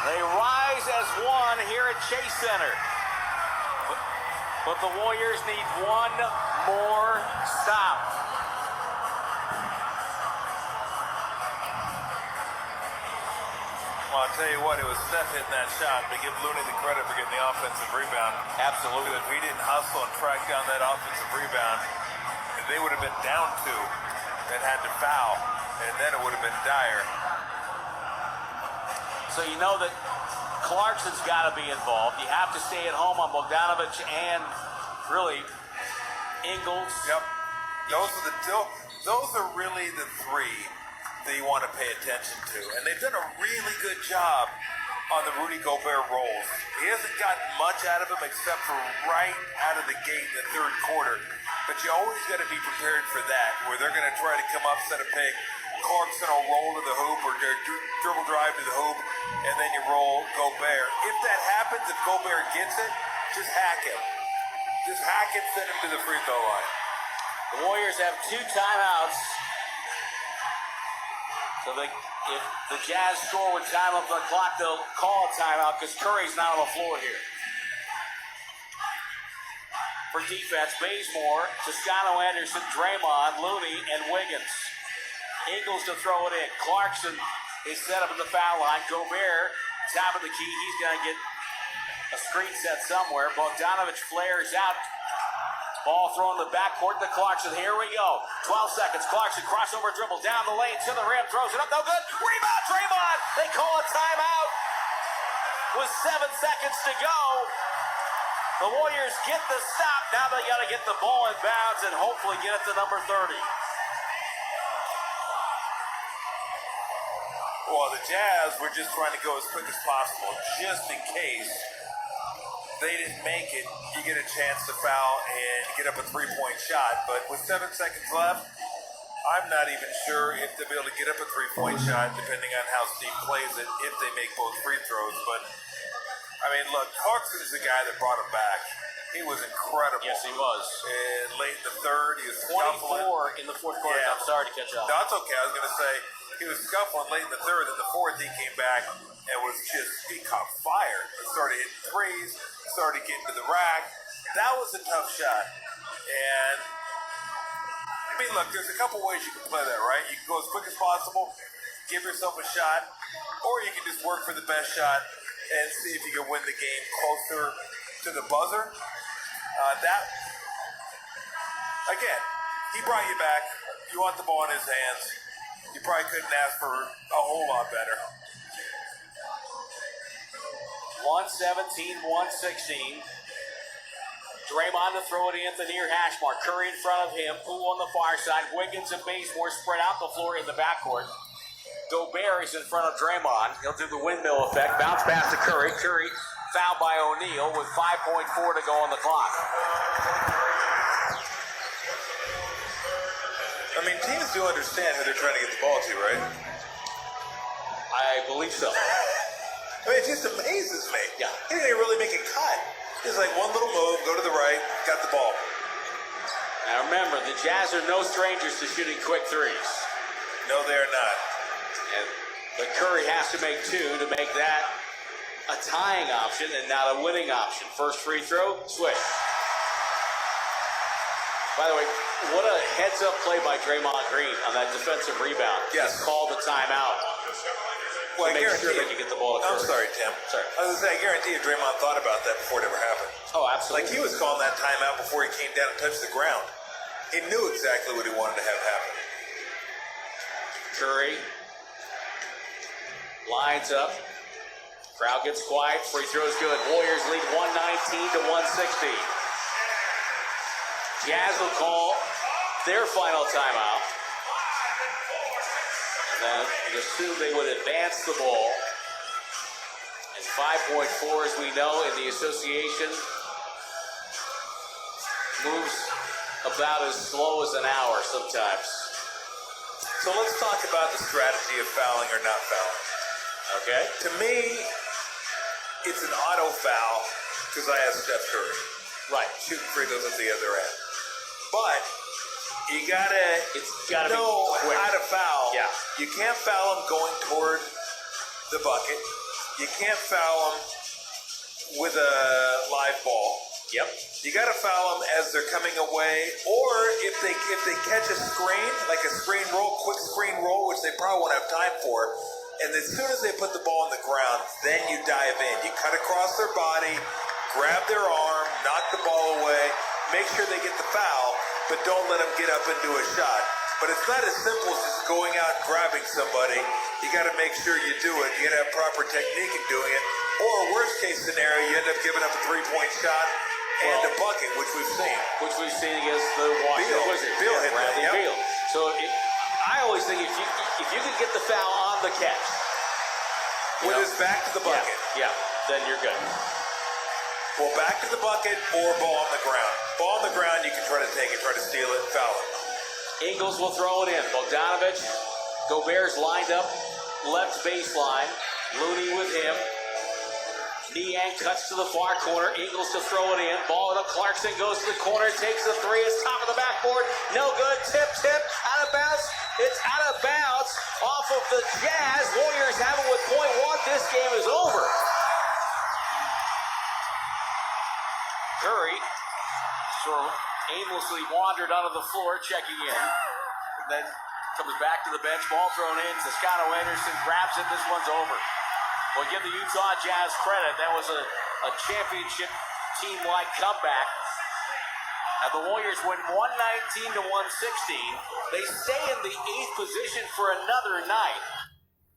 They rise as one here at Chase Center. But the Warriors need one more stop. Well, I'll tell you what, it was Steph hitting that shot, but give Looney the credit for getting the offensive rebound. Absolutely. Because if he didn't hustle and track down that offensive rebound, they would have been down two and had to foul, and then it would have been dire. So you know that Clarkson's got to be involved. You have to stay at home on Bogdanovich and really Ingles. Yep. Those are really the three that you want to pay attention to. And they've done a really good job on the Rudy Gobert rolls. He hasn't gotten much out of him except for right out of the gate in the third quarter. But you always got to be prepared for that, where they're going to try to come up, set a pick. Clarkson will roll to the hoop or dribble drive to the hoop, and then you roll Gobert. If that happens, if Gobert gets it, just hack him. Just hack it, send him to the free throw line. The Warriors have 2 timeouts. So if the Jazz score with time up on the clock, they'll call a timeout because Curry's not on the floor here. For defense, Bazemore, Toscano Anderson, Draymond, Looney, and Wiggins. Ingles to throw it in. Clarkson is set up in the foul line. Gobert, top of the key. He's going to get a screen set somewhere. Bogdanovich flares out. Ball thrown in the backcourt to Clarkson. Here we go. 12 seconds. Clarkson crossover dribble down the lane to the rim. Throws it up. No good. Rebound. Draymond. They call a timeout with 7 seconds to go. The Warriors get the stop. Now they got to get the ball in bounds and hopefully get it to number 30. Well, the Jazz were just trying to go as quick as possible, just in case they didn't make it. You get a chance to foul and get up a three-point shot. But with 7 seconds left, I'm not even sure if they'll be able to get up a three-point shot, depending on how Steve plays it, if they make both free throws. But, I mean, look, Clarkson is the guy that brought him back. He was incredible. Yes, he was. And late in the third, he was 24 in the fourth quarter. Yeah. I'm sorry to catch up. No, it's okay. I was going to say, he was scuffling late in the third. In the fourth, he came back and he caught fire. He started hitting threes, started getting to the rack. That was a tough shot. And, I mean, look, there's a couple ways you can play that, right? You can go as quick as possible, give yourself a shot, or you can just work for the best shot and see if you can win the game closer to the buzzer. Again, he brought you back. You want the ball in his hands. You probably couldn't ask for a whole lot better. 117, 116. Draymond to throw it in to near hash mark. Curry in front of him. Poole on the far side. Wiggins and Bazemore spread out the floor in the backcourt. Gobert is in front of Draymond. He'll do the windmill effect. Bounce pass to Curry. Curry fouled by O'Neal with 5.4 to go on the clock. I mean, teams do understand who they're trying to get the ball to, right? I believe so. I mean, it just amazes me. Yeah. He didn't even really make a cut. It's like one little move, go to the right, got the ball. Now remember, the Jazz are no strangers to shooting quick threes. No, they're not. But Curry has to make 2 to make that a tying option and not a winning option. First free throw, switch. By the way, what a heads-up play by Draymond Green on that defensive rebound. Yes. Called the timeout. Well, I make guarantee sure they can get the ball to I'm Curry. sorry, Tim. Sorry. I was going to say, I guarantee you Draymond thought about that before it ever happened. Oh, absolutely. Like, he was calling that timeout before he came down and touched the ground. He knew exactly what he wanted to have happen. Curry lines up. Crowd gets quiet. Free throw's good. Warriors lead 119 to 160. Jazz will call their final timeout. And then assume they would advance the ball. And 5.4, as we know, in the association, moves about as slow as an hour sometimes. So let's talk about the strategy of fouling or not fouling. Okay? To me, it's an auto foul because I have Steph Curry Right. shooting free throws at the other end. But you gotta It's got to be know quick. how to foul. Yeah. You can't foul them going toward the bucket. You can't foul them with a live ball. Yep. You got to foul them as they're coming away, or if they catch a screen, like a screen roll, quick screen roll, which they probably won't have time for. And as soon as they put the ball on the ground, then you dive in. You cut across their body, grab their arm, knock the ball away, make sure they get the foul, but don't let them get up and do a shot. But it's not as simple as just going out and grabbing somebody. You got to make sure you do it. You got to have proper technique in doing it. Or worst case scenario, you end up giving up a 3-point shot and a bucket, which we've seen. Which we've seen against the Washington Beal. Wizards. Beal hit that, Bradley yep. Beal. So I always think if you can get the foul on the catch, With his back to the bucket. yeah, then you're good. Well, back to the bucket or ball on the ground. Ball on the ground, you can try to take it, try to steal it, foul it. Ingles will throw it in. Bogdanovich, Gobert's lined up left baseline. Looney with him. Niang cuts to the far corner. Ingles to throw it in. Ball to Clarkson, goes to the corner, takes the three. It's top of the backboard. No good. Tip, out of bounds. It's out of bounds off of the Jazz. Warriors have it with .1. This game is over. Curry sort of aimlessly wandered onto the floor, checking in. And then comes back to the bench. Ball thrown in. Toscano Anderson grabs it. This one's over. Well, give the Utah Jazz credit. That was a championship team-like comeback. And the Warriors win 119 to 116. They stay in the 8th position for another night.